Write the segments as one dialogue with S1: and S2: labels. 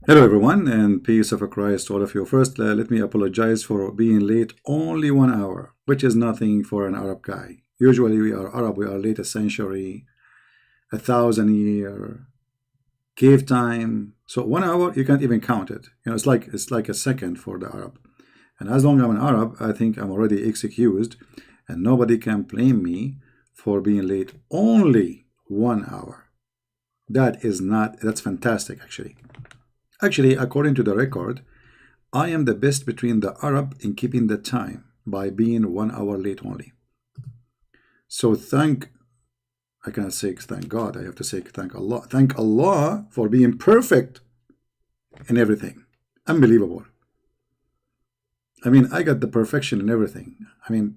S1: Hello everyone, and peace of Christ to all of you. First, let me apologize for being late only 1 hour, which is nothing for an Arab guy. Usually we are Arab, we are late a century, 1,000 year, cave time. So 1 hour, you can't even count it. It's like a second for the Arab. And as long as I'm an Arab, I think I'm already excused, and nobody can blame me for being late only 1 hour. That's fantastic actually. Actually, according to the record, I am the best between the Arab in keeping the time by being 1 hour late only. So I cannot say thank God, I have to say thank Allah. Thank Allah for being perfect in everything. Unbelievable. I mean, I got the perfection in everything. I mean,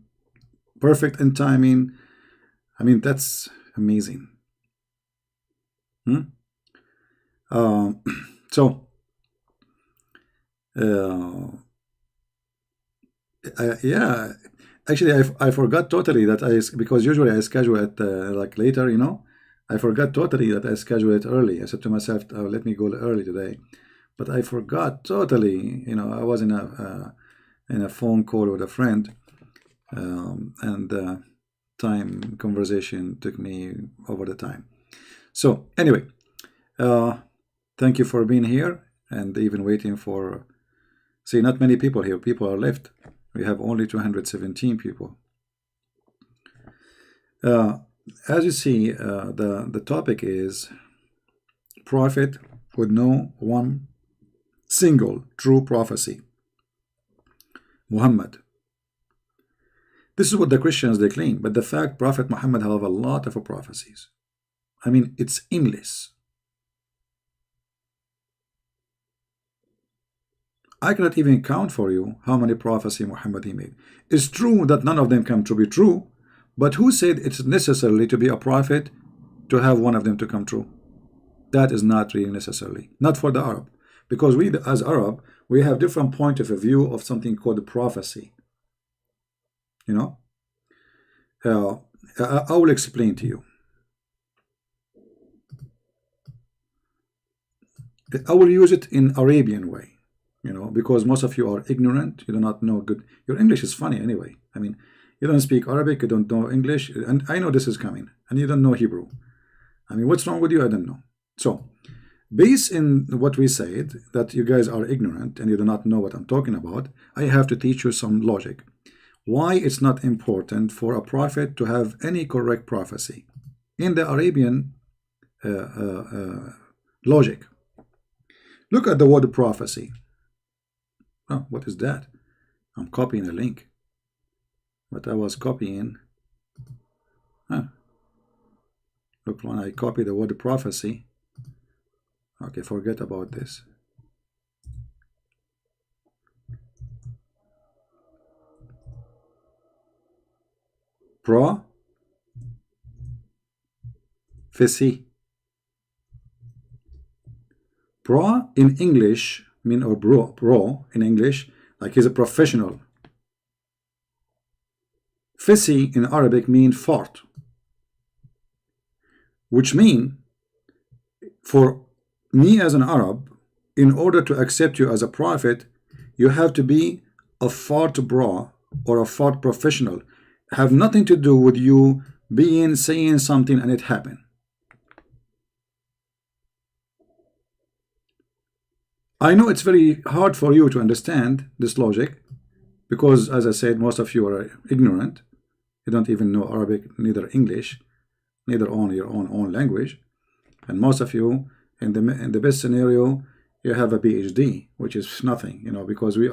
S1: perfect in timing. I mean, that's amazing. So, yeah, actually, I forgot totally that because usually I schedule it like later, I forgot totally that I schedule it early. I said to myself, oh, let me go early today, but I forgot totally. I was in a phone call with a friend, and time conversation took me over the time. So anyway, thank you for being here and even waiting for. See, not many people here. People are left. We have only 217 people. As you see, the topic is prophet with no one single true prophecy. Muhammad. This is what the Christians they claim, but the fact Prophet Muhammad have a lot of prophecies. I mean, it's endless. I cannot even count for you how many prophecies Muhammad he made. It's true that none of them come to be true, but who said it's necessarily to be a prophet to have one of them to come true? That is not really necessarily. Not for the Arab. Because we, as Arab, we have different point of view of something called prophecy. I will explain to you. I will use it in Arabian way. Because most of you are ignorant, you do not know good. Your English is funny anyway. I mean, you don't speak Arabic, you don't know English, and I know this is coming, and you don't know Hebrew. I mean, what's wrong with you? I don't know. So, based in what we said, that you guys are ignorant and you do not know what I'm talking about, I have to teach you some logic. Why it's not important for a prophet to have any correct prophecy in the Arabian logic. Look at the word prophecy. Oh, what is that? I'm copying a link, but I was copying. Look, when I copy the word prophecy, okay, forget about this. Prophecy. Pro in English mean, or bro in English, like he's a professional. Fisi in Arabic mean fart, which mean for me as an Arab, in order to accept you as a prophet, you have to be a fart bro or a fart professional. Have nothing to do with you saying something and it happened. I know it's very hard for you to understand this logic because, as I said, most of you are ignorant. You don't even know Arabic, neither English, neither on your own language. And most of you, in the best scenario, you have a PhD, which is nothing, because we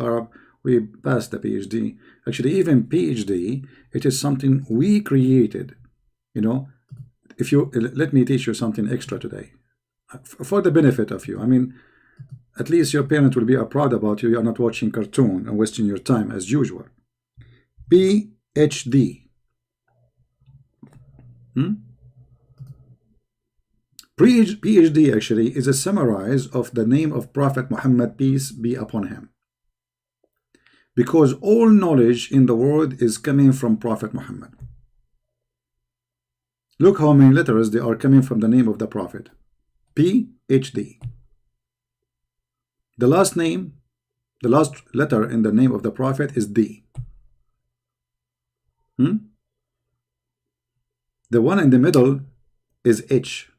S1: passed the PhD. Actually, even PhD, it is something we created. If you let me teach you something extra today, for the benefit of you. I mean, at least your parents will be proud about you. You are not watching cartoon and wasting your time as usual. PhD. PhD actually is a summarize of the name of Prophet Muhammad, peace be upon him. Because all knowledge in the world is coming from Prophet Muhammad. Look how many letters they are coming from the name of the Prophet. PhD. The last name, the last letter in the name of the prophet is D. The one in the middle is H.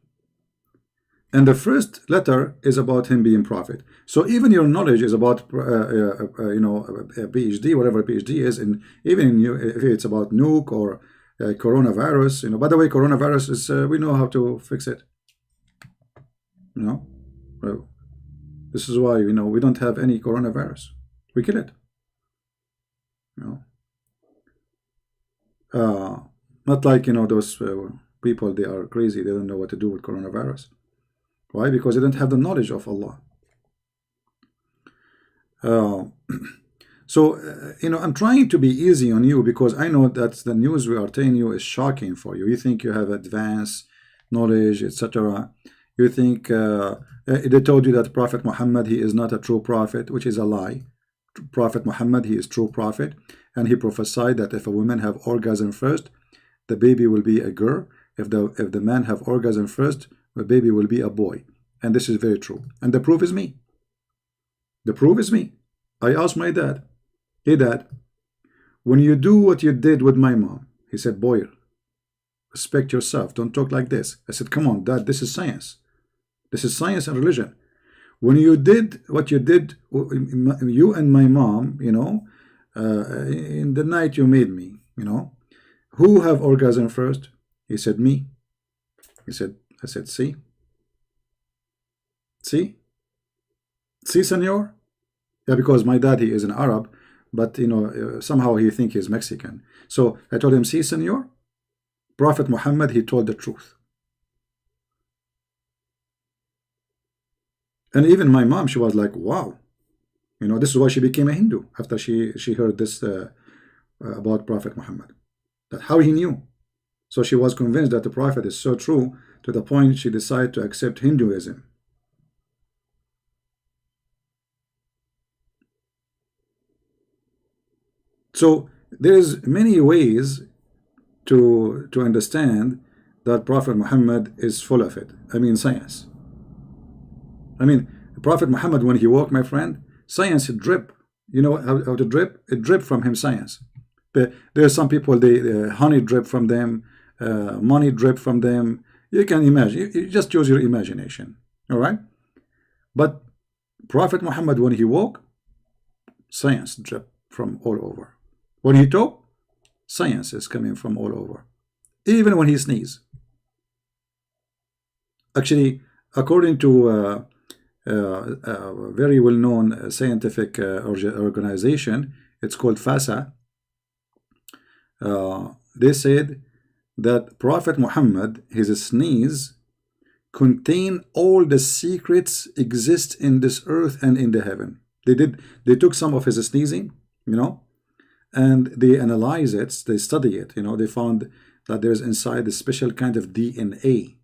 S1: And the first letter is about him being prophet. So even your knowledge is about, a PhD, whatever PhD is, and even in you, if it's about nuke or coronavirus, by the way, coronavirus is, we know how to fix it. This is why, we don't have any coronavirus. We kill it. Not like, those people, they are crazy. They don't know what to do with coronavirus. Why? Because they don't have the knowledge of Allah. I'm trying to be easy on you because I know that the news we are telling you is shocking for you. You think you have advanced knowledge, etc. You think they told you that Prophet Muhammad, he is not a true prophet, which is a lie. Prophet Muhammad, he is true prophet, and he prophesied that if a woman have orgasm first, the baby will be a girl. If the man have orgasm first, the baby will be a boy. And this is very true. And the proof is me. The proof is me. I asked my dad, hey dad, when you do what you did with my mom, he said, boy, respect yourself. Don't talk like this. I said, come on, dad, this is science. This is science and religion. When you did what you did, you and my mom, in the night you made me, who have orgasm first? He said, me. I said, see? See? See, senor? Yeah, because my dad, he is an Arab, but, somehow he think he's Mexican. So I told him, see, senor? Prophet Muhammad, he told the truth. And even my mom, she was like, wow. This is why she became a Hindu after she heard this about Prophet Muhammad. That how he knew. So she was convinced that the Prophet is so true to the point she decided to accept Hinduism. So there's many ways to understand that Prophet Muhammad is full of it. I mean, science. Prophet Muhammad, when he walked, my friend, science drip. You know how to drip? It drip from him, science. But there are some people, they honey drip from them, money drip from them. You can imagine. You just use your imagination. All right? But Prophet Muhammad, when he walked, science drip from all over. When he talk, science is coming from all over. Even when he sneeze. Actually, according to a very well-known scientific organization, it's called FASA. They said that Prophet Muhammad, his sneeze, contain all the secrets exist in this earth and in the heaven. They took some of his sneezing, and they analyze it, they study it, they found that there's inside a special kind of DNA.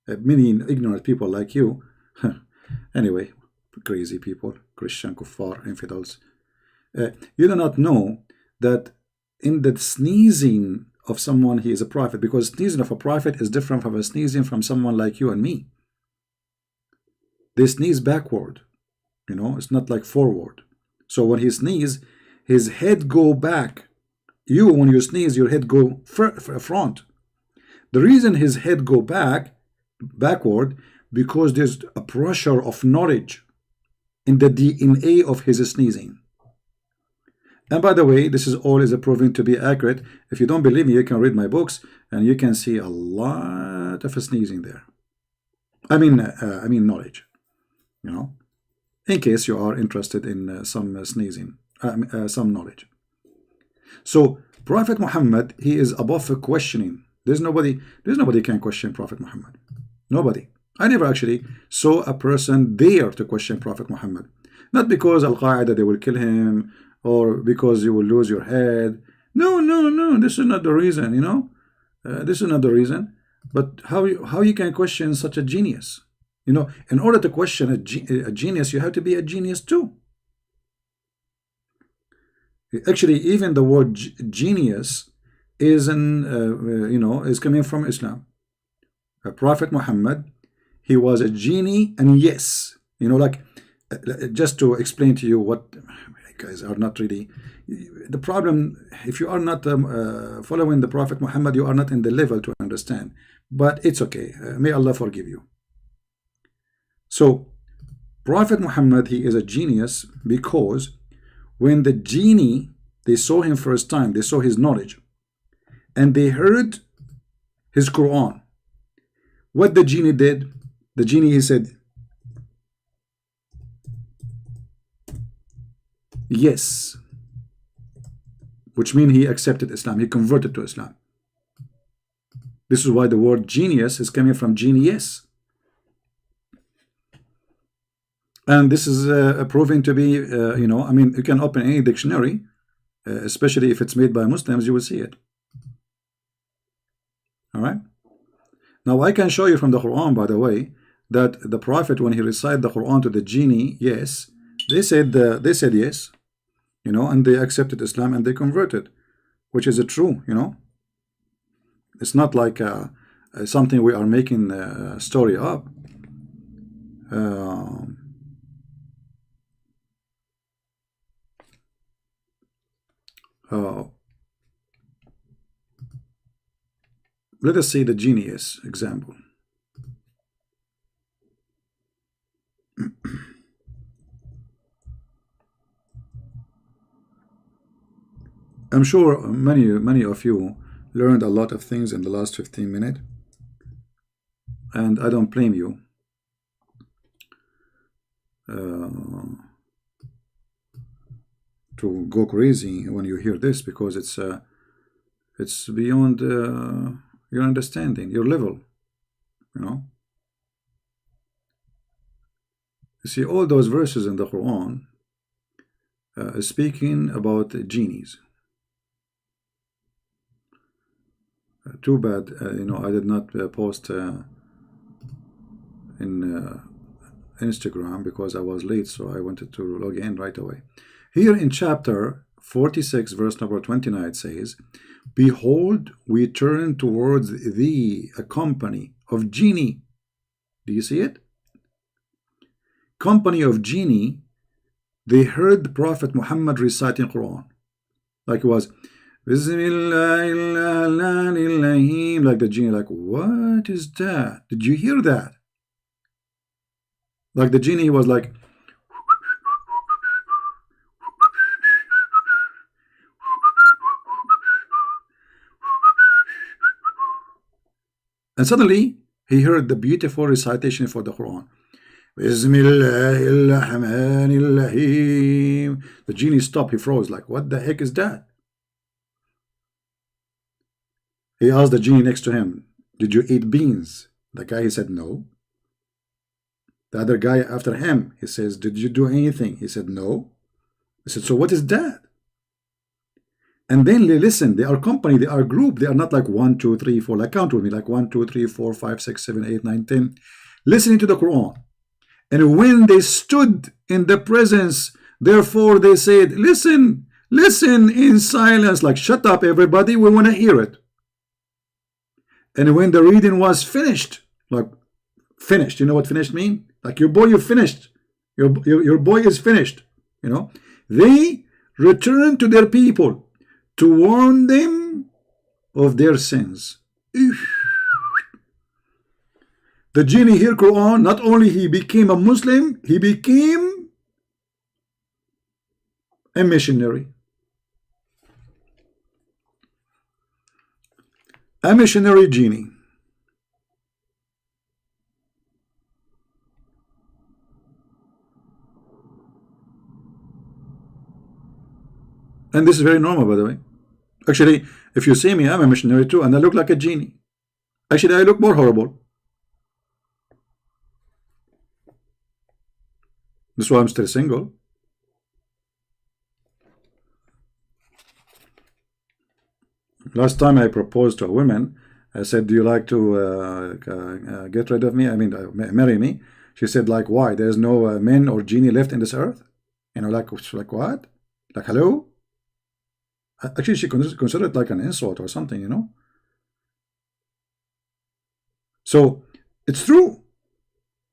S1: Many ignorant people like you, anyway, crazy people, Christian, kuffar, infidels, you do not know that in the sneezing of someone, he is a prophet, because sneezing of a prophet is different from a sneezing from someone like you and me. They sneeze backward, it's not like forward. So when he sneezes, his head go back. When you sneeze, your head go front. The reason his head go backward, because there's a pressure of knowledge in the DNA of his sneezing. And by the way, this is all proven to be accurate. If you don't believe me, you can read my books, and you can see a lot of sneezing there. I mean knowledge. In case you are interested in some sneezing, some knowledge. So Prophet Muhammad, he is above questioning. There's nobody can question Prophet Muhammad. Nobody. I never actually saw a person dare to question Prophet Muhammad. Not because Al-Qaeda, they will kill him, or because you will lose your head. No. This is not the reason, this is not the reason. But how you can question such a genius? In order to question a genius, you have to be a genius too. Actually, even the word genius is is coming from Islam. Prophet Muhammad, he was a genie, and yes, like just to explain to you what guys are not really the problem. If you are not following the Prophet Muhammad, you are not in the level to understand, but it's okay. May Allah forgive you. So Prophet Muhammad, he is a genius, because when the genie, they saw him first time, they saw his knowledge, and they heard his Quran, what the genie did, the genie, he said yes, which means he accepted Islam, he converted to Islam. This is why the word genius is coming from genius. And this is proven to be, you know, I mean, you can open any dictionary, especially if it's made by Muslims, you will see it. All right. Now, I can show you from the Quran, by the way, that the Prophet, when he recited the Quran to the genie, yes, they said yes, you know, and they accepted Islam and they converted, which is true, you know. It's not like something we are making a story up. Let us see the genius example. I'm sure many of you learned a lot of things in the last 15 minutes, and I don't blame you. To go crazy when you hear this, because it's beyond your understanding, your level, you know. You see, all those verses in the Quran speaking about genies. Too bad, you know, I did not post in Instagram because I was late, so I wanted to log in right away. Here in chapter 46, verse number 29, it says, "Behold, we turn towards thee a company of genii." Do you see it? Company of genii. They heard the Prophet Muhammad reciting Quran, like it was Bismillahirrahmanirrahim, like the genie, like, what is that? Did you hear that? Like the genie was like, and suddenly he heard the beautiful recitation for the Quran. Bismillahirrahmanirrahim. The genie stopped, he froze, like, what the heck is that? He asked the genie next to him, did you eat beans? The guy, he said, no. The other guy after him, he says, did you do anything? He said, no. He said, so what is that? And then they listen, they are company, they are group, they are not like 1, 2, 3, 4, like count with me, like 1, 2, 3, 4, 5, 6, 7, 8, 9, 10, listening to the Quran. And when they stood in the presence, therefore they said, listen, listen in silence, like, shut up everybody, we want to hear it. And when the reading was finished, like, finished, you know what finished mean? Like, your boy, you finished. Your boy is finished, you know. They returned to their people to warn them of their sins. The genie hear Quran, not only he became a Muslim, he became a missionary. A missionary genie. And this is very normal, by the way. Actually, if you see me, I'm a missionary too, and I look like a genie. Actually, I look more horrible. That's why I'm still single. Last time I proposed to a woman, I said, do you like to get rid of me? I mean, marry me? She said, like, why? There's no men or genie left in this earth? You know, like what? Like, hello? Actually, she considered it like an insult or something, you know? So, it's true.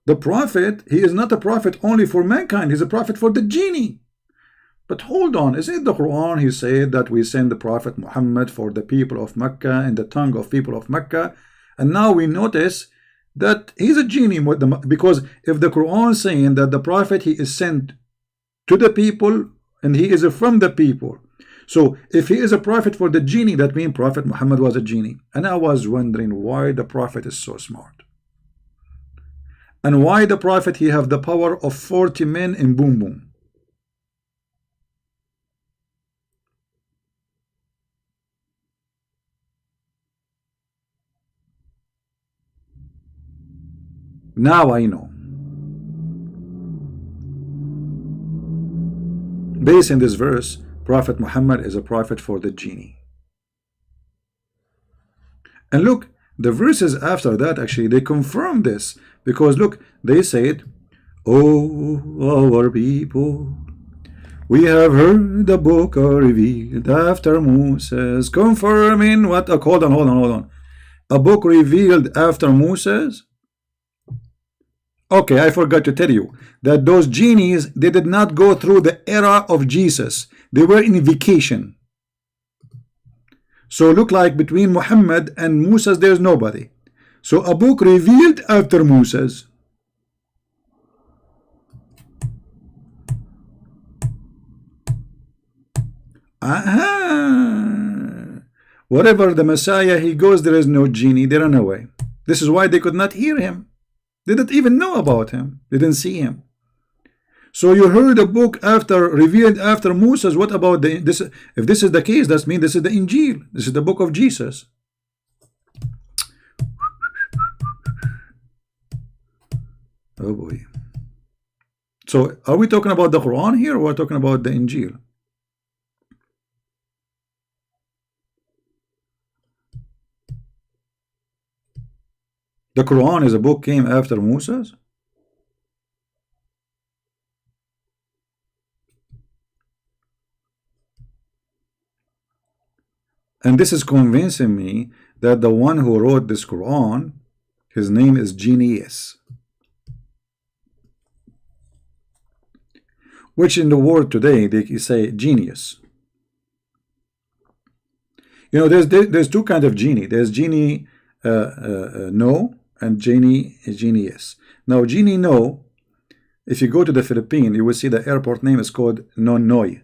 S1: The prophet, he is not a prophet only for mankind, he's a prophet for the genie. But hold on, is it the Quran he said that we send the Prophet Muhammad for the people of Mecca in the tongue of people of Mecca? And now we notice that he's a genie, because if the Quran saying that the prophet he is sent to the people and he is from the people, so if he is a prophet for the genie, that means Prophet Muhammad was a genie. And I was wondering why the prophet is so smart, and why the prophet he have the power of 40 men in boom boom. Now I know. Based in this verse, Prophet Muhammad is a prophet for the genie. And look, the verses after that, actually, they confirm this. Because look, they said, "Oh, our people, we have heard the book revealed after Moses," confirming what? Hold on. A book revealed after Moses? Okay, I forgot to tell you that those genies, they did not go through the era of Jesus. They were in vacation. So look like between Muhammad and Moses, there's nobody. So a book revealed after Moses. Wherever the Messiah he goes, there is no genie. They run away. This is why they could not hear him. They didn't even know about him. They didn't see him. So you heard a book after revealed after Moses. What about this? If this is the case, that means this is the Injil. This is the book of Jesus. Oh boy. So are we talking about the Quran here, or are we talking about the Injil? The Quran is a book came after Moses? And this is convincing me that the one who wrote this Quran, his name is Genius. Which in the world today, they say genius. You know, there's two kinds of genie. There's genie no, and genius. Now, genie no, if you go to the Philippines, you will see the airport name is called Nonoy.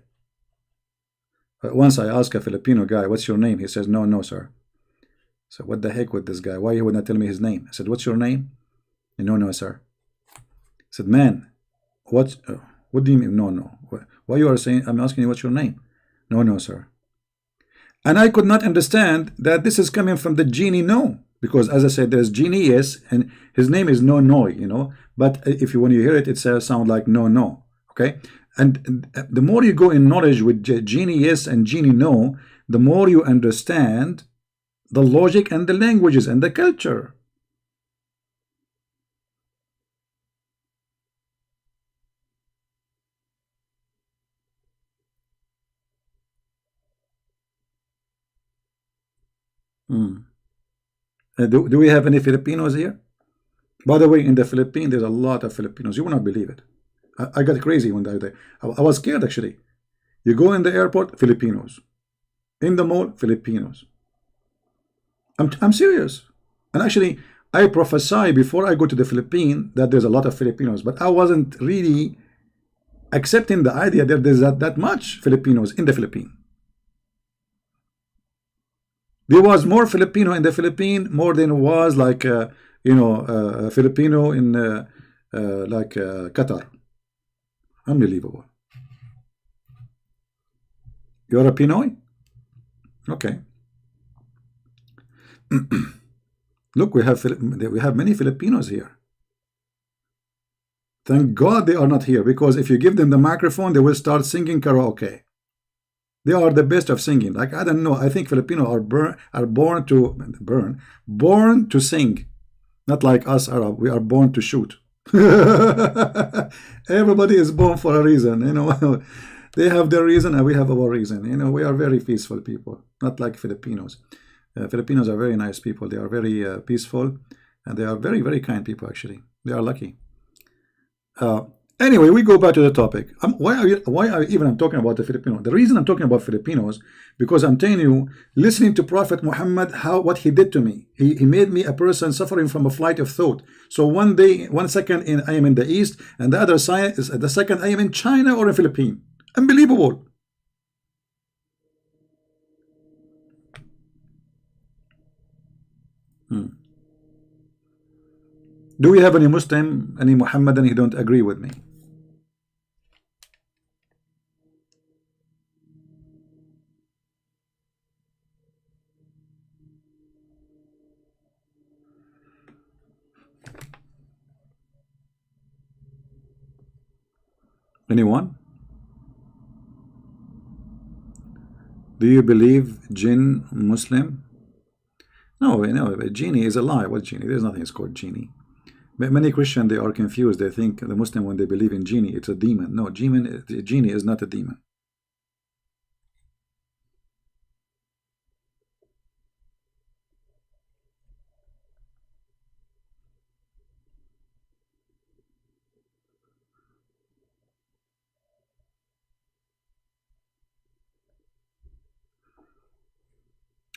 S1: Once I asked a Filipino guy, "What's your name?" He says, "No, sir." So what the heck with this guy? Why he would not tell me his name? I said, "What's your name?" "No, sir." I said, "Man, what do you mean no? Why you are saying, I'm asking you what's your name?" No, sir." And I could not understand that this is coming from the genie no, because as I said, there's genie yes, and his name is no, you know. But if you when you hear it, it sound like no. Okay. And the more you go in knowledge with genie yes and genie no, the more you understand the logic and the languages and the culture. Do we have any Filipinos here? By the way, in the Philippines, there's a lot of Filipinos. You will not believe it. I got crazy one day. I was scared, actually. You go in the airport, Filipinos. In the mall, Filipinos. I'm serious. And actually, I prophesy before I go to the Philippines that there's a lot of Filipinos. But I wasn't really accepting the idea that there's that much Filipinos in the Philippines. There was more Filipino in the Philippines, more than was like Filipino in Qatar. Unbelievable. You're a Pinoy? Okay. Look, we have many Filipinos here. Thank God they are not here, because if you give them the microphone, they will start singing karaoke. They are the best of singing. Like, I don't know. I think Filipinos are born to sing. Not like us Arab. We are born to shoot. Everybody is born for a reason. You know, they have their reason and we have our reason. You know, we are very peaceful people. Not like Filipinos. Filipinos are very nice people. They are very peaceful, and they are very, very kind people. Actually, they are lucky. Uh, anyway, we go back to the topic. Why are even I'm talking about the Filipino? The reason I'm talking about Filipinos, because I'm telling you, listening to Prophet Muhammad, what he did to me. He made me a person suffering from a flight of thought. So one day, 1 second I am in the East, and the other side is the second I am in China or in Philippines. Unbelievable. Do we have any Muslim, any Muhammadan who don't agree with me? Anyone? Do you believe jinn Muslim? No, no, genie is a lie. What genie? There's nothing is called genie. Many Christians, they are confused. They think the Muslim, when they believe in genie, it's a demon. No, genie is not a demon.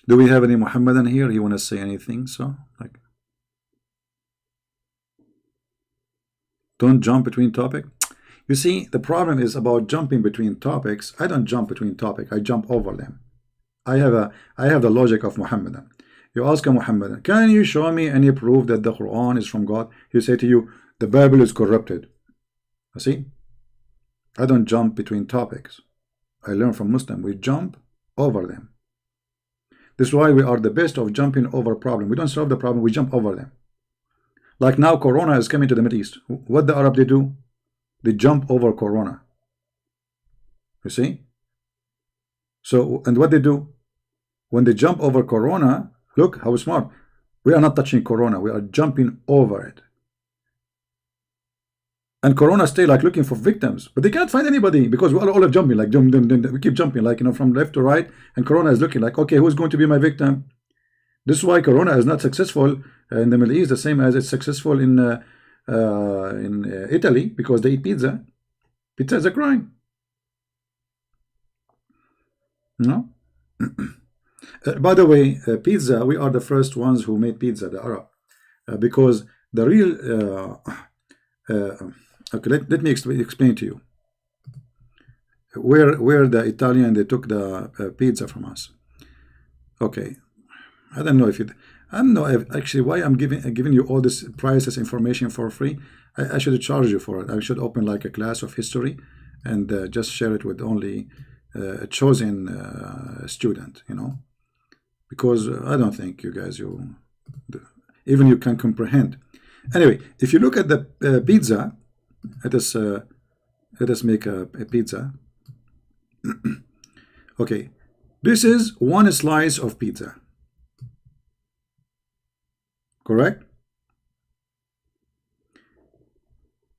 S1: Do we have any Muhammadan here? You want to say anything? So, like, don't jump between topics. You see, the problem is about jumping between topics. I don't jump between topics. I jump over them. I have the logic of Muhammadan. You ask a Muhammadan, can you show me any proof that the Quran is from God? He say to you, the Bible is corrupted. You see, I don't jump between topics. I learn from Muslim. We jump over them. This is why we are the best of jumping over problem. We don't solve the problem. We jump over them. Like now, Corona is coming to the Middle East. What the Arab they do? They jump over Corona. You see? So, and what they do? When they jump over Corona, look how smart. We are not touching Corona. We are jumping over it. And Corona stay like looking for victims, but they can't find anybody because we all are jumping like we keep jumping like from left to right, and Corona is looking like, okay, who's going to be my victim? This is why Corona is not successful in the Middle East, the same as it's successful in Italy, because they eat pizza. Pizza is a crime. No. By the way, pizza. We are the first ones who made pizza, the Arab, because the real. Okay, let me explain to you where the Italian they took the pizza from us. Okay, I don't know if it. I don't know if actually why I'm giving you all this priceless information for free. I should charge you for it. I should open like a class of history and just share it with only a chosen student, you know, because I don't think you guys even you can comprehend. Anyway, if you look at the pizza, let us make a pizza. Okay, this is one slice of pizza, correct?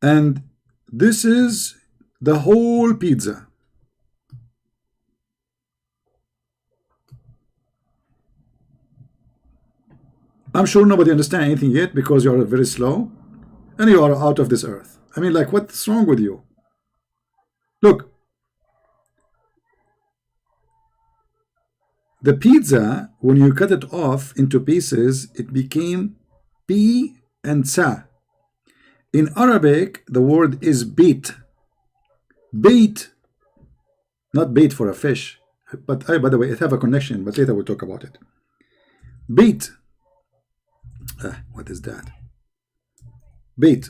S1: And this is the whole pizza. I'm sure nobody understands anything yet because you are very slow and you are out of this earth. I mean, like, what's wrong with you? Look, the pizza, when you cut it off into pieces, it became P and Sa. In Arabic, the word is bait. Bait, not bait for a fish. But by the way, it have a connection, but later we'll talk about it. Bait. What is that? Bait.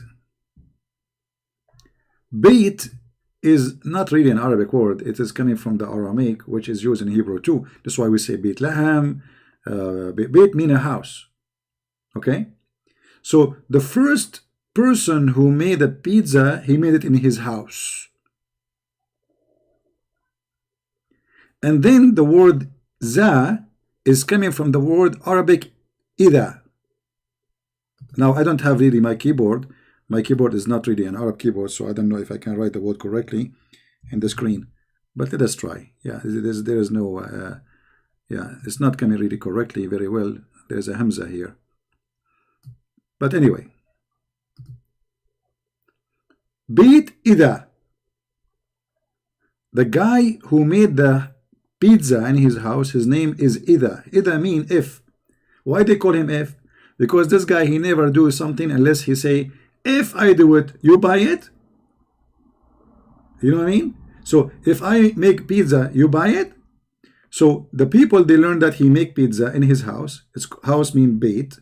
S1: Bait is not really an Arabic word. It is coming from the Aramaic, which is used in Hebrew too. That's why we say Beit Laham. Beit mean a house. Okay? So the first person who made a pizza, he made it in his house. And then the word za is coming from the word Arabic ida. Now, I don't have really my keyboard. My keyboard is not really an Arab keyboard, so I don't know if I can write the word correctly in the screen. But let us try. Yeah, there is no, yeah, it's not coming really correctly very well. There's a Hamza here. But anyway, Beit Ida. The guy who made the pizza in his house, his name is Ida. Ida mean if. Why they call him if? Because this guy, he never do something unless he say, if I do it, you buy it. You know what I mean? So if I make pizza, you buy it. So the people, they learn that he make pizza in his house. His house mean beit,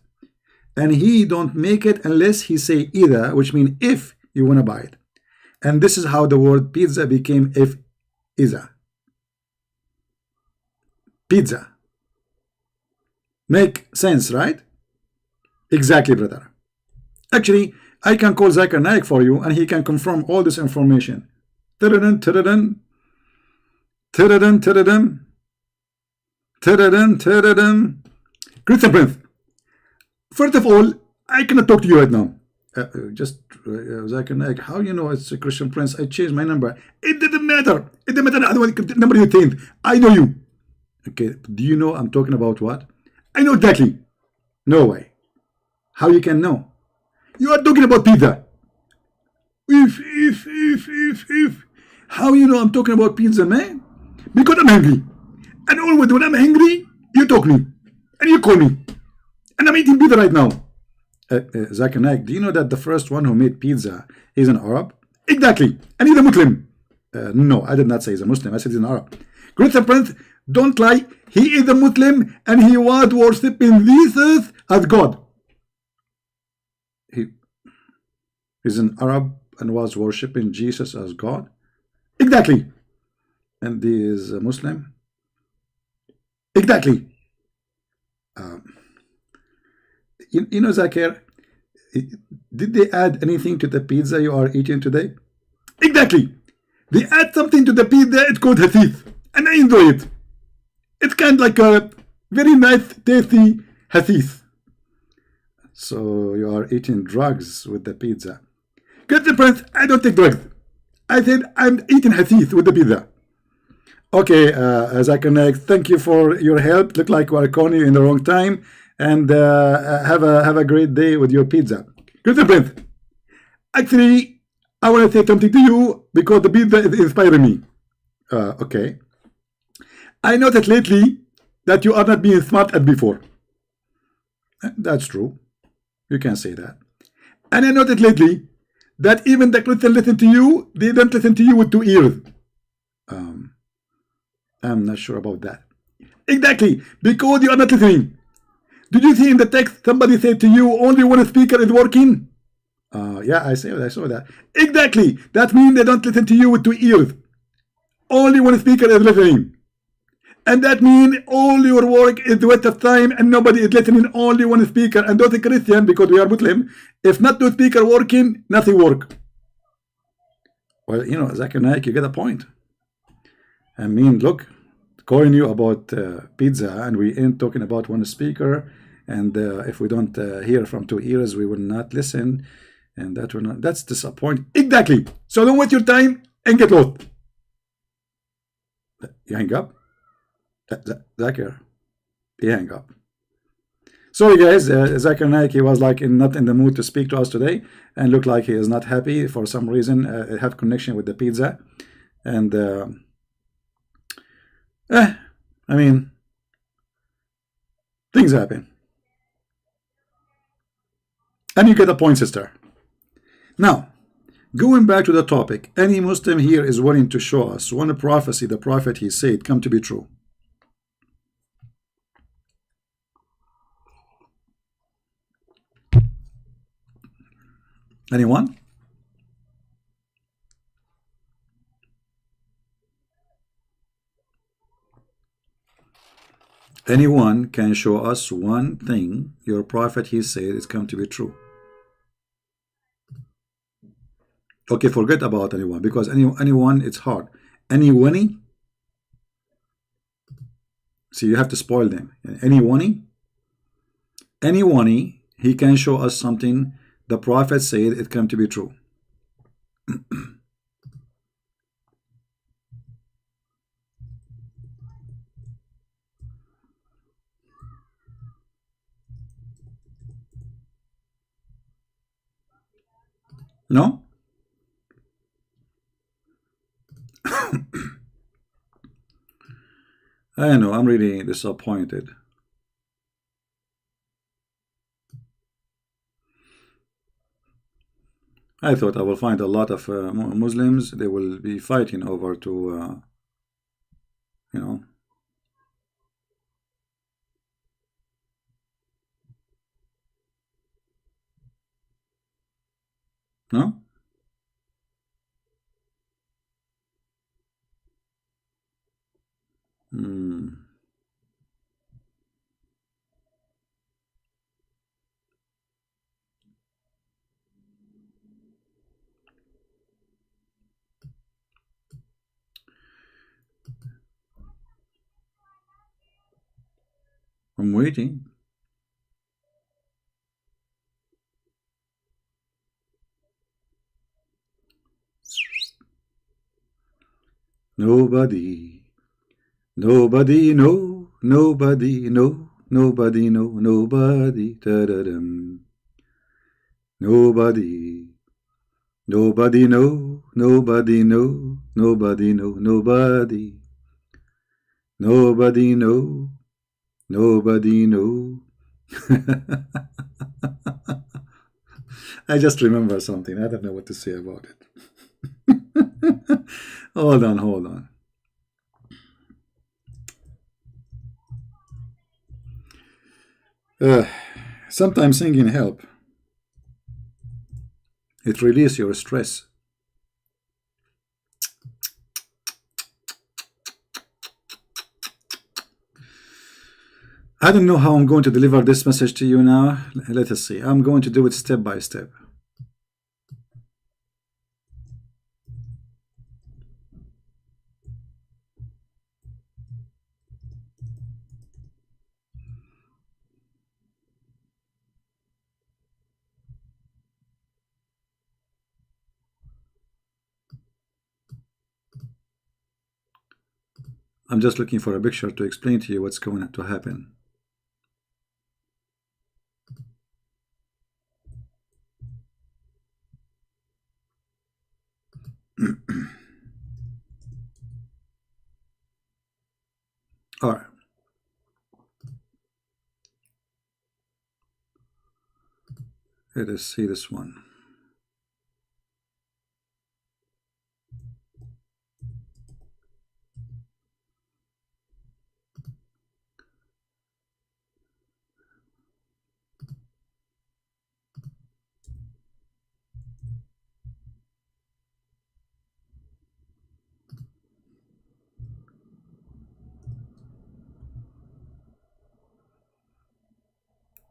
S1: and he don't make it unless he say either, which mean if you want to buy it. And this is how the word pizza became if Iza. Pizza. Make sense, right? Exactly, brother. Actually, I can call Zakir Naik for you, and he can confirm all this information. Tadadun, tadadun. Tadadun, tadadun. Tadadun, tadadun. Christian Prince, first of all, I cannot talk to you right now. Zakir Naik, how you know it's a Christian Prince? I changed my number. It didn't matter. It didn't matter. I don't want the number you think. I know you. Okay, do you know I'm talking about what? I know exactly. No way. How you can know? You are talking about pizza. If. How you know I'm talking about pizza, man? Because I'm hungry. And always when I'm hungry, you talk me. And you call me. And I'm eating pizza right now. Zakir Naik, do you know that the first one who made pizza is an Arab? Exactly. And he's a Muslim. No, I did not say he's a Muslim. I said he's an Arab. Christian Prince, don't lie. He is a Muslim and he was worshipping Jesus as God. He is an Arab and was worshipping Jesus as God? Exactly. And he is a Muslim? Exactly. You know, Zakir, did they add anything to the pizza you are eating today? Exactly. They add something to the pizza. It's called hadith, and I enjoy it. It's kind of like a very nice, tasty hadith. So you are eating drugs with the pizza. Christian Prince, I don't take drugs. I said I'm eating hadith with the pizza. Okay, Zakir Naik, thank you for your help. Look like we're calling you in the wrong time. And have a great day with your pizza. Christian Prince, actually, I want to say something to you because the pizza is inspiring me. Okay. I noticed lately that you are not being smart as before. That's true. You can say that. And I noticed lately that even the Christians listen to you, they don't listen to you with 2 ears. I'm not sure about that. Exactly, because you are not listening. Did you see in the text somebody said to you only one speaker is working? Yeah, I saw that. Exactly. That means they don't listen to you with 2 ears. Only one speaker is listening. And that means all your work is the waste of time and nobody is listening, only one speaker. And those are Christian, because we are Muslim. If not 2 speakers working, nothing work. Well, you know, Zakir Naik, you get a point. I mean, look, calling you about pizza and we ain't talking about one speaker. And if we don't hear from 2 ears, we will not listen, and that will not. That's disappointing. Exactly. So don't waste your time and get lost. You hang up, Zakir. He hang up. Sorry, guys. Zakir Naik, he was like not in the mood to speak to us today, and looked like he is not happy for some reason. Have connection with the pizza, and I mean, things happen. And you get a point, sister. Now, going back to the topic, any Muslim here is willing to show us one prophecy the prophet he said come to be true. Anyone? Anyone can show us one thing your prophet he said is come to be true. Okay, forget about anyone, because anyone, it's hard. Anyone? See, you have to spoil them. Anyone? Anyone, he can show us something the prophet said it come to be true. No? I know, I'm really disappointed. I thought I will find a lot of Muslims. They will be fighting over to, you know, no? Hmm. I'm waiting. Nobody, nobody, no, nobody, no, nobody, no, nobody, da-da-dum. Nobody, nobody, no, nobody, no, nobody, no, nobody, nobody, no, nobody, no. I just remember something. I don't know what to say about it. Hold on, hold on. Uh, Sometimes singing help. It releases your stress. I don't know how I'm going to deliver this message to you now. Let us see. I'm going to do it step by step. I'm just looking for a picture to explain to you what's going to happen. All right. Let us see this one.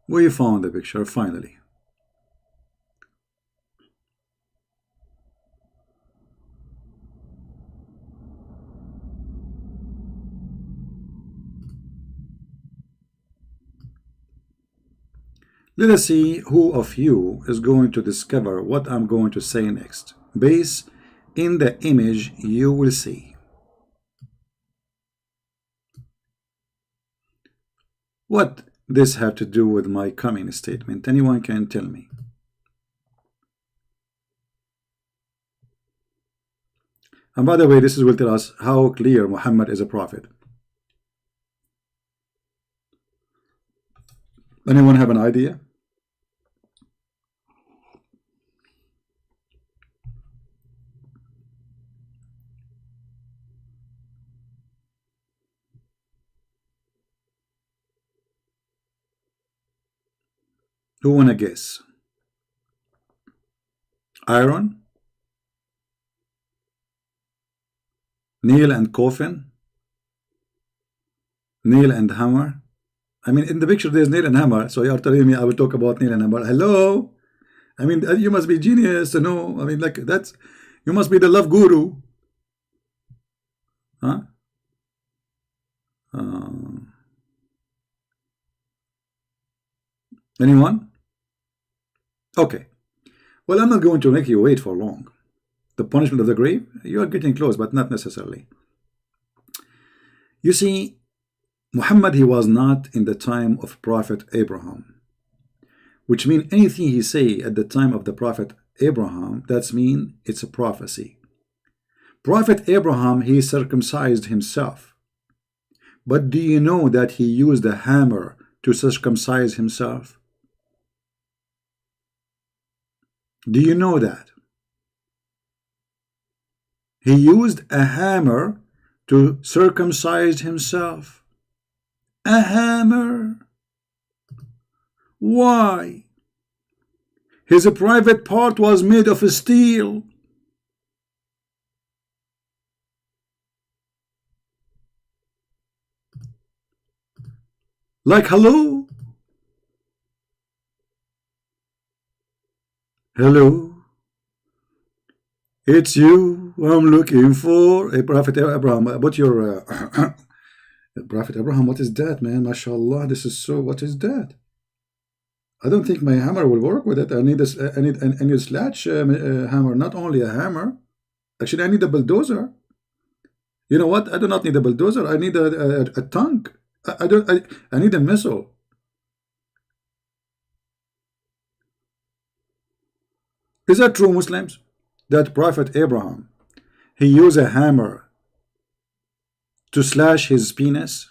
S1: We found the picture finally. Let us see who of you is going to discover what I'm going to say next. Based in the image you will see. What this have to do with my coming statement? Anyone can tell me. And by the way, this will tell us how clear Muhammad is a prophet. Anyone have an idea? Who wanna guess? Iron? Nail and coffin? Nail and hammer? I mean, in the picture there's nail and hammer, so you are telling me I will talk about nail and hammer. Hello? I mean, you must be genius to know. I mean, like, that's, you must be the love guru. Huh? Anyone? Okay. Well, I'm not going to make you wait for long. The punishment of the grave? You are getting close, but not necessarily. You see, Muhammad, he was not in the time of Prophet Abraham, which means anything he say at the time of the Prophet Abraham, that's mean it's a prophecy. Prophet Abraham, he circumcised himself. But do you know that he used a hammer to circumcise himself? Do you know that? He used a hammer to circumcise himself. A hammer. Why? His private part was made of steel. Like, hello? Hello? It's you I'm looking for. A Prophet Abraham. What your Prophet Abraham, what is that, man? MashaAllah, this is so, what is that? I don't think my hammer will work with it. I need a sledge hammer, not only a hammer. Actually, I need a bulldozer. You know what? I do not need a bulldozer. I need a tank. I need a missile. Is that true, Muslims? That Prophet Abraham, he used a hammer to slash his penis?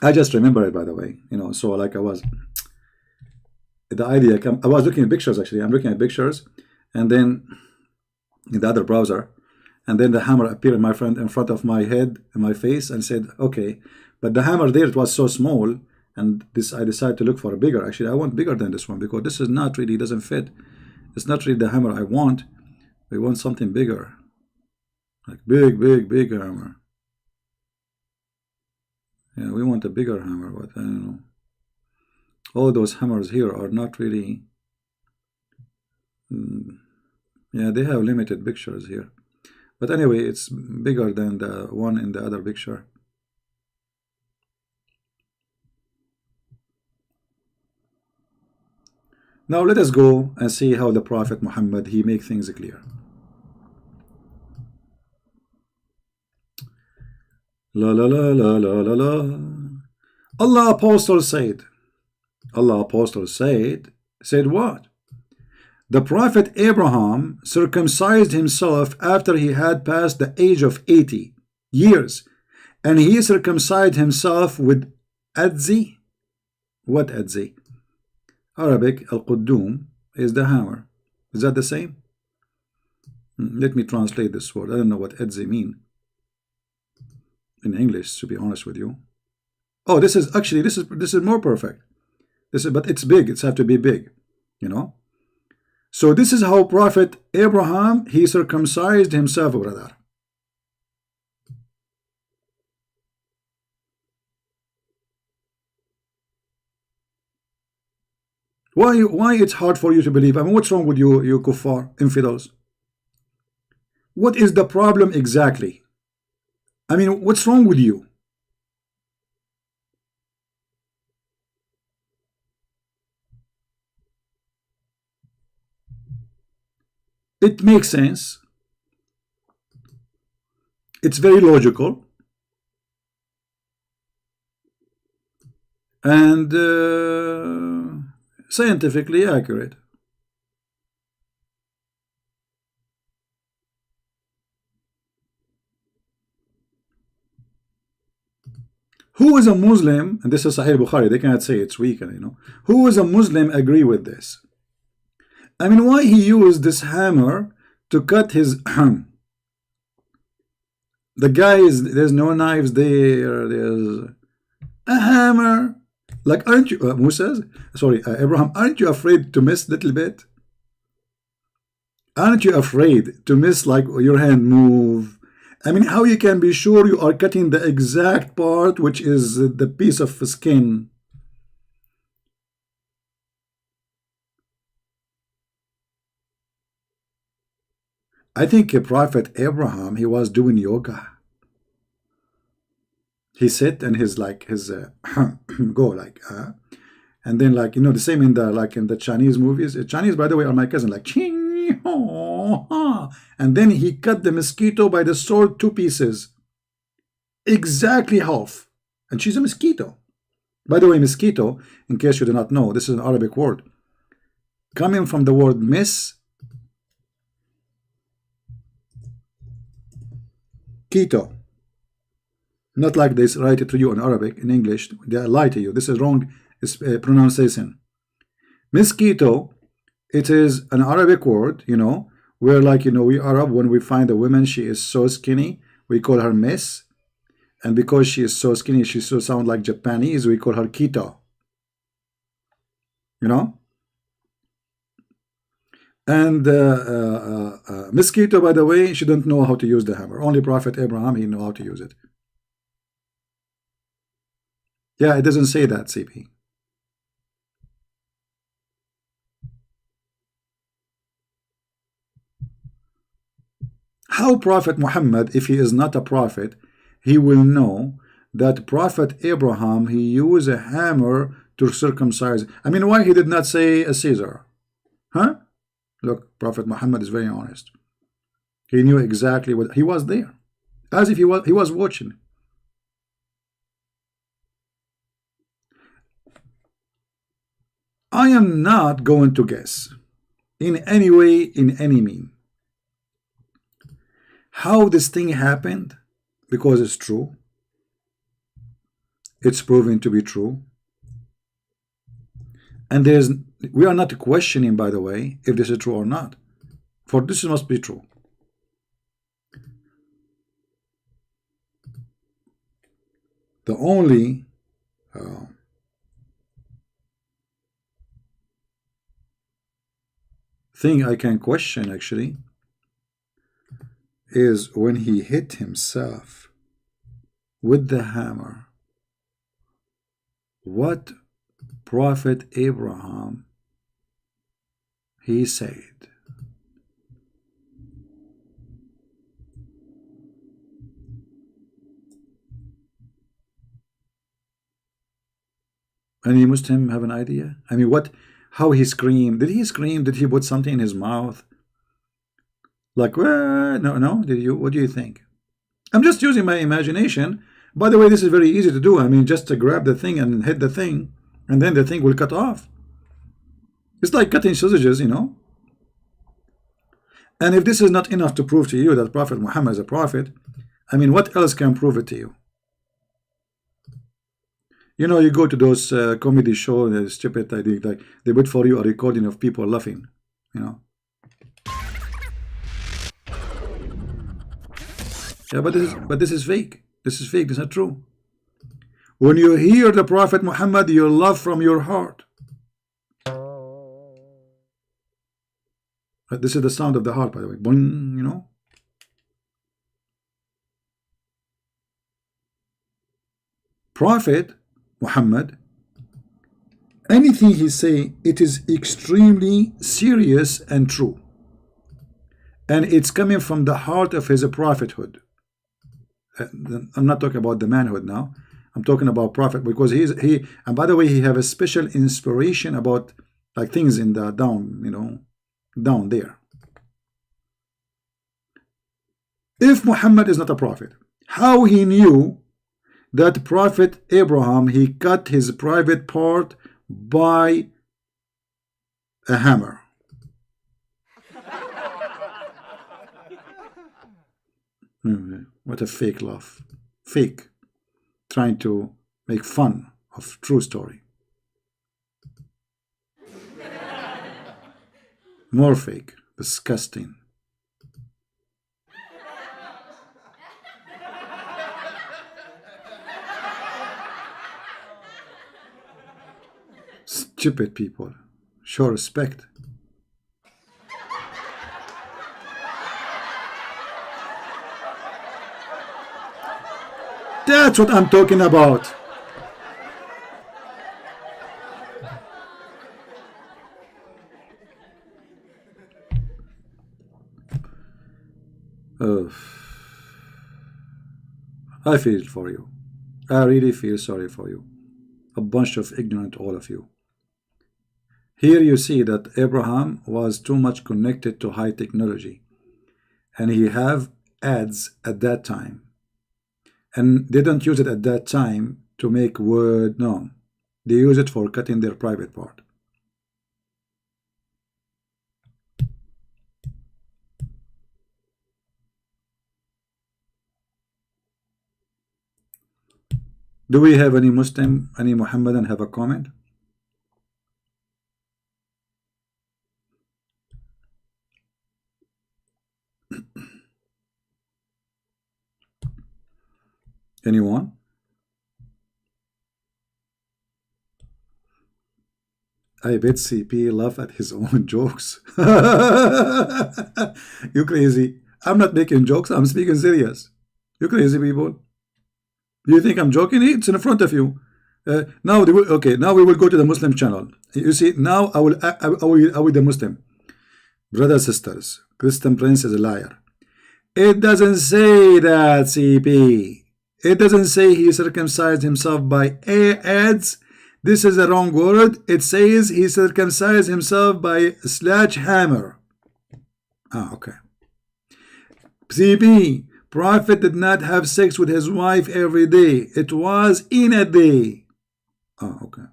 S1: I just remember it, by the way. You know, so like I was, the idea, I was looking at pictures, actually. I'm looking at pictures, and then in the other browser, and then the hammer appeared in front of my head and my face, and said, okay. But the hammer there, it was so small, and this I decided to look for a bigger. Actually, I want bigger than this one, because this is not really, doesn't fit. It's not really the hammer I want. We want something bigger, like big hammer. Yeah, we want a bigger hammer, but I don't know. All those hammers here are not really. Yeah, they have limited pictures here. But anyway, it's bigger than the one in the other picture. Now let us go and see how the Prophet Muhammad, he make things clear. La la la la la la la. Allah Apostle said what? The Prophet Abraham circumcised himself after he had passed the age of 80 years, and he circumcised himself with Adze. What Adze? Arabic, al-Quddum is the hammer. Is that the same? Let me translate this word. I don't know what Adze mean in English, to be honest with you. Oh, this is actually, this is more perfect. But it's big. It's have to be big, you know. So this is how Prophet Abraham, he circumcised himself, brother. Why it's hard for you to believe? I mean, what's wrong with you kuffar, infidels? What is the problem exactly? I mean, what's wrong with you? It makes sense. It's very logical. And scientifically accurate. Who is a Muslim, and this is Sahih Bukhari, they cannot say it's weak, you know. Who is a Muslim agree with this? I mean, why he used this hammer to cut his the guy is, there's no knives there, there's a hammer. Like, aren't you, Abraham, aren't you afraid to miss a little bit? Aren't you afraid to miss, like, your hand move? I mean, how you can be sure you are cutting the exact part, which is the piece of skin? I think Prophet Abraham, he was doing yoga. He sit and his go like and then, like, you know, the same in the, like, in the Chinese movies. Chinese, by the way, are my cousin, like ching ho ha, and then he cut the mosquito by the sword 2 pieces, exactly half, and she's a mosquito. By the way, mosquito, in case you do not know, this is an Arabic word coming from the word Keto. Not like this, write it to you in Arabic, in English. They lie to you. This is wrong pronunciation. Mosquito, it is an Arabic word, where like, we Arab, when we find a woman, she is so skinny, we call her Miss. And because she is so skinny, she so sound like Japanese, we call her Keto. And mosquito, by the way, she don't know how to use the hammer. Only Prophet Abraham, he know how to use it. Yeah, it doesn't say that, CP. How Prophet Muhammad, if he is not a prophet, he will know that Prophet Abraham, he used a hammer to circumcise. I mean, why he did not say a Caesar? Huh? Look, Prophet Muhammad is very honest. He knew exactly what he was there, as if he was watching. I am not going to guess in any way, in any mean, how this thing happened, because it's true. It's proven to be true. And we are not questioning, by the way, if this is true or not. For this must be true. The only thing I can question, actually, is when he hit himself with the hammer. What Prophet Abraham he said. Any Muslim have an idea? I mean, how he screamed? Did he scream? Did he put something in his mouth? Like, no. Did you? What do you think? I'm just using my imagination. By the way, this is very easy to do. I mean, just to grab the thing and hit the thing, and then the thing will cut off. It's like cutting sausages, And if this is not enough to prove to you that Prophet Muhammad is a prophet, I mean, what else can prove it to you? You go to those comedy shows, stupid, I think, like they put for you a recording of people laughing, Yeah, but this is fake. This is fake. This is not true. When you hear the Prophet Muhammad, you love from your heart. This is the sound of the heart, by the way. Boing, Prophet Muhammad, anything he say, it is extremely serious and true. And it's coming from the heart of his prophethood. I'm not talking about the manhood now. I'm talking about prophet, because and by the way, he have a special inspiration about like things in the down there. If Muhammad is not a prophet, how he knew that Prophet Abraham, he cut his private part by a hammer? What a fake laugh. Fake. Trying to make fun of true story. More fake. Disgusting. Stupid people. Show respect. That's what I'm talking about. I feel for you. I really feel sorry for you. A bunch of ignorant, all of you. Here you see that Abraham was too much connected to high technology. And he have Adze at that time. And they don't use it at that time to make word known. They use it for cutting their private part. Do we have any Muslim, any Muhammadan have a comment? Anyone? I bet CP laugh at his own jokes. You crazy. I'm not making jokes. I'm speaking serious. You crazy people. Do you think I'm joking? It's in front of you. Now, okay. Now we will go to the Muslim channel. You see, now I will the Muslim. Brothers, sisters, Christian Prince is a liar. It doesn't say that, CP. It doesn't say he circumcised himself by Adze. This is the wrong word. It says he circumcised himself by sledgehammer. Ah, okay. CP, Prophet did not have sex with his wife every day. It was in a day. Oh, okay.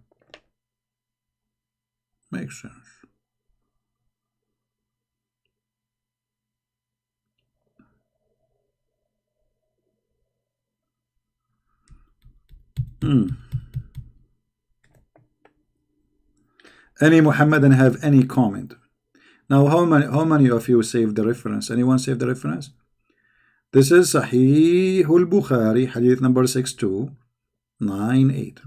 S1: Makes sense. Any Muhammadan have any comment? Now, how many of you saved the reference? Anyone saved the reference? This is Sahih al-Bukhari, hadith number 6298.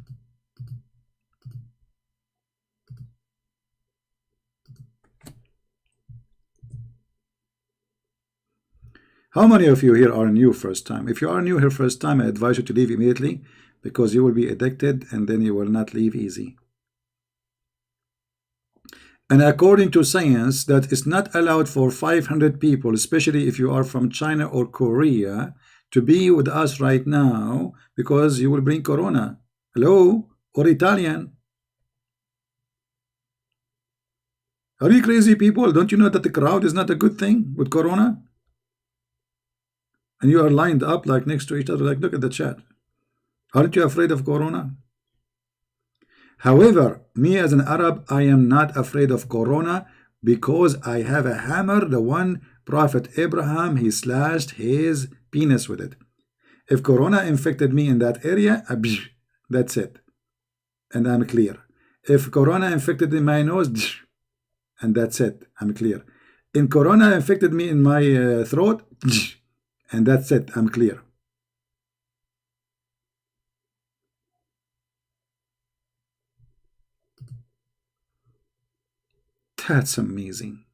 S1: How many of you here are new first time? If you are new here first time, I advise you to leave immediately, because you will be addicted and then you will not leave easy. And according to science, that is not allowed for 500 people, especially if you are from China or Korea, to be with us right now, because you will bring corona. Hello? Or Italian. Are you crazy people? Don't you know that the crowd is not a good thing with corona? And you are lined up like next to each other, like look at the chat. Aren't you afraid of corona? However, me as an Arab, I am not afraid of corona, because I have a hammer, the one Prophet Abraham, he slashed his penis with it. If corona infected me in that area, that's it. And I'm clear. If corona infected in my nose, and that's it, I'm clear. In corona infected me in my throat, and that's it, I'm clear. That's amazing.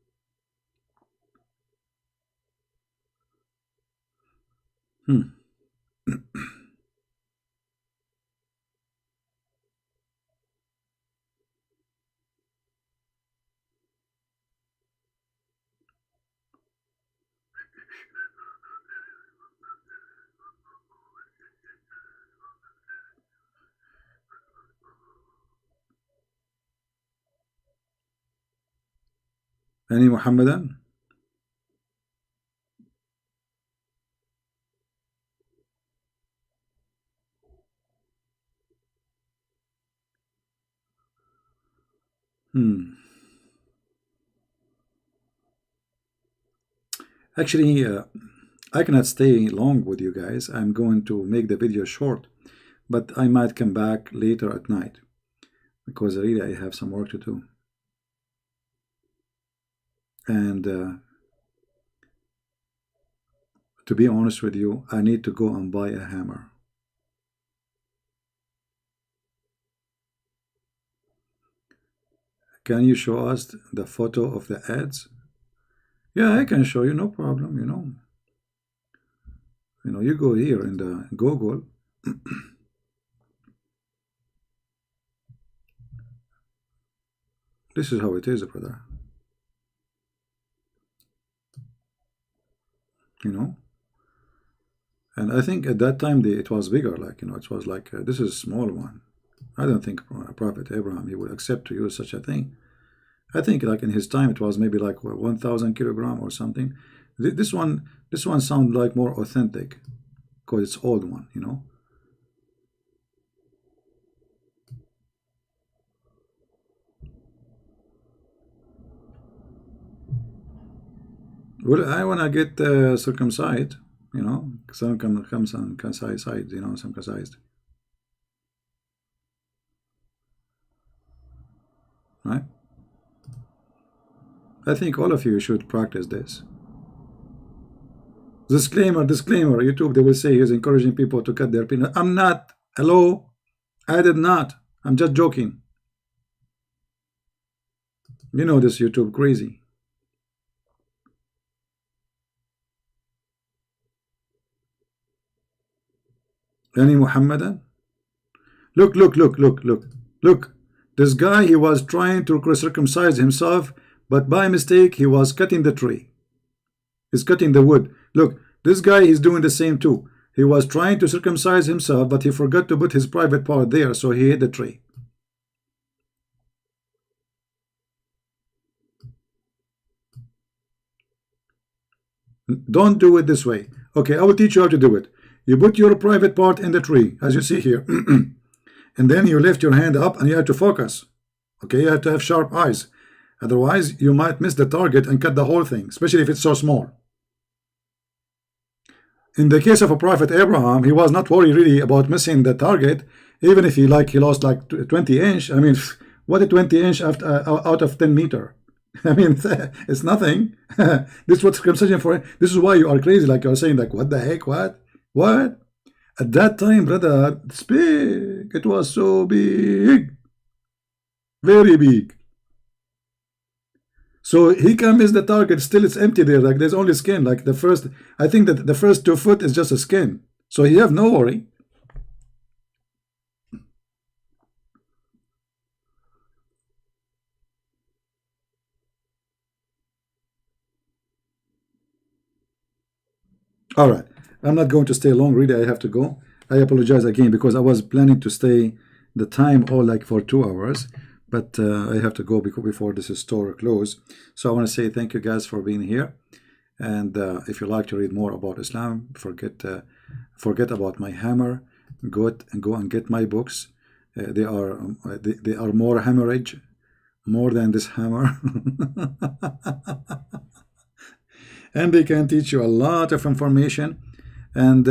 S1: Any Muhammadan? Actually, I cannot stay long with you guys. I'm going to make the video short, but I might come back later at night, because really I have some work to do. And to be honest with you, I need to go and buy a hammer. Can you show us the photo of the ads? Yeah, I can show you, no problem, you know. You know, you go here in the Google. This is how it is, brother. You know? And I think at that time it was bigger, like, you know, it was like, this is a small one. I don't think Prophet Abraham, he would accept to use such a thing. I think like in his time it was maybe like 1,000 kilogram or something. This one sounds like more authentic, because it's old one, you know. Well, I wanna get circumcised, you know, circumcised, you know, circumcised. right? I think all of you should practice this. Disclaimer, disclaimer. YouTube, they will say he's encouraging people to cut their penis. I'm not. Hello? I did not. I'm just joking. You know this YouTube crazy. Any Muhammadan? Look, look, look, look, look, look. This guy, he was trying to circumcise himself, but by mistake, he was cutting the tree. He's cutting the wood. Look, this guy is doing the same too. He was trying to circumcise himself, but he forgot to put his private part there, so he hit the tree. Don't do it this way. Okay, I will teach you how to do it. You put your private part in the tree, as you see here. And then you lift your hand up and you have to focus. Okay, you have to have sharp eyes. Otherwise, you might miss the target and cut the whole thing, especially if it's so small. In the case of a prophet Abraham, he was not worried really about missing the target, even if he lost like 20 inch. I mean, what a 20 inch out of 10 meter. I mean, it's nothing. This is what circumcision for. This is why you are crazy, like you're saying, like, what the heck, what? At that time, brother, it's big. It was so big. Very big. So he can miss the target, still it's empty there, like there's only skin. Like the first, I think that the first 2 foot is just a skin. So he have no worry. All right, I'm not going to stay long, really. I have to go. I apologize again because I was planning to stay the time all like for 2 hours, but I have to go before this store close. So I want to say thank you guys for being here. And if you like to read more about Islam, forget about my hammer. Go and get my books. They are more hemorrhage, more than this hammer. And they can teach you a lot of information. And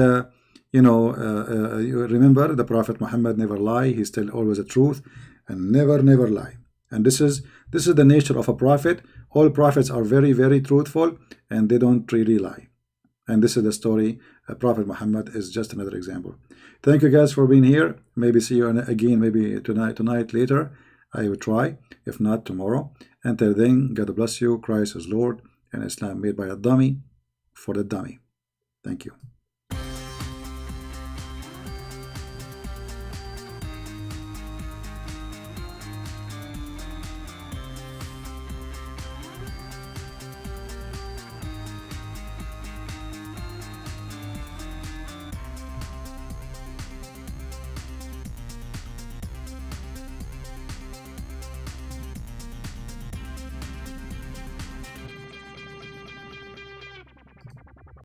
S1: you remember the Prophet Muhammad never lie. He's still always the truth and never lie. And this is the nature of a prophet. All prophets are very, very truthful and they don't really lie. And this is the story. Prophet Muhammad is just another example. Thank you guys for being here. Maybe see you again, maybe tonight later. I will try, if not tomorrow. Until then, God bless you. Christ is Lord, and Islam made by a dummy for the dummy. Thank you.